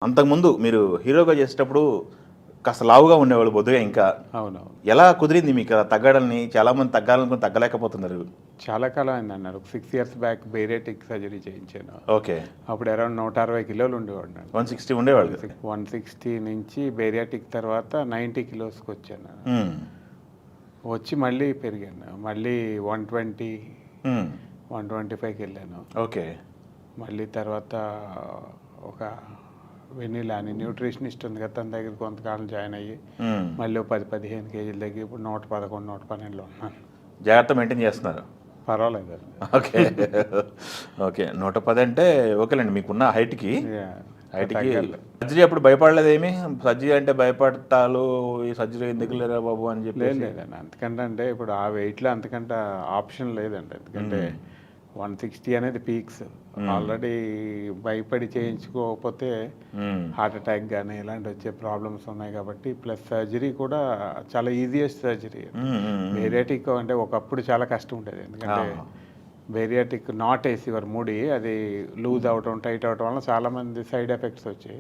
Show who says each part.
Speaker 1: అంతకుముందు మీరు హీరోగా చేసేటప్పుడు కాస్త లావుగా ఉండేవాళ్ళు బొద్దుగా ఇంకా.
Speaker 2: అవునవును.
Speaker 1: ఎలా కుదిరింది మీకు అలా తగ్గడాన్ని? చాలామంది తగ్గాలనుకుని తగ్గలేకపోతున్నారు.
Speaker 2: చాలా కాలం అయిందన్నారు. ఒక 6 ఇయర్స్ బ్యాక్ బేరియాటిక్ సర్జరీ చేయించాను.
Speaker 1: ఓకే.
Speaker 2: అప్పుడు అరౌండ్ 160 కిలోలు ఉండేవాడిని.
Speaker 1: 160 ఉండేవాళ్ళు.
Speaker 2: 160 నుంచి బేరియాటిక్ తర్వాత 90 కిలోస్కి వచ్చాను.
Speaker 1: హ్మ్.
Speaker 2: వచ్చి మళ్ళీ పెరిగాను. మళ్ళీ 120,
Speaker 1: హ్మ్.
Speaker 2: 125కి వెళ్ళాను.
Speaker 1: ఓకే.
Speaker 2: మళ్ళీ తర్వాత ఒక వెన్నీలా అని న్యూట్రిషనిస్ట్ ఉంది కదా, తన దగ్గర కొంతకాలం జాయిన్ అయ్యి
Speaker 1: హ్మ్.
Speaker 2: మళ్ళీ 10-15 కేజీల దగ్గర ఇప్పుడు 111, 112లో ఉన్నాను.
Speaker 1: జాగ్రత్త మెయింటైన్ చేస్తున్నారు.
Speaker 2: పర్వాలేదండి.
Speaker 1: ఓకే. ఓకే. 110 అంటే ఓకేలేండి మీకున్న హైట్‌కి. హైట్‌కి
Speaker 2: తగ్గాలి.
Speaker 1: సర్జరీ అప్పుడు భయపడలేదేమి? సర్జరీ అంటే భయపడతాలు, ఈ సర్జరీ ఎందుకులేరా బాబు అని
Speaker 2: లేదు
Speaker 1: చెప్పేసి.
Speaker 2: లేదండి. అంతకంటే అంటే ఇప్పుడు ఆ వెయిట్‌లో అంతకంటే ఆప్షన్ లేదండి. ఎందుకంటే 160 అనేది పీక్స్. ఆల్రెడీ భయపడి చేయించుకోకపోతే
Speaker 1: హ్మ్.
Speaker 2: హార్ట్ అటాక్ గానీ ఇలాంటి వచ్చే ప్రాబ్లమ్స్ ఉన్నాయి కాబట్టి, ప్లస్ సర్జరీ కూడా చాలా ఈజియెస్ట్ సర్జరీ.
Speaker 1: హ్మ్. హ్మ్. హ్మ్.
Speaker 2: బేరియాటిక్ అంటే ఒకప్పుడు చాలా కష్టం ఉండేది. ఎందుకంటే
Speaker 1: ఆహా!
Speaker 2: బేరియాటిక్ నాట్ ఏసేవారు ముడి. అది లూజ్ అవ్వటం, టైట్ అవ్వటం వల్ల చాలామంది సైడ్ ఎఫెక్ట్స్ వచ్చాయి.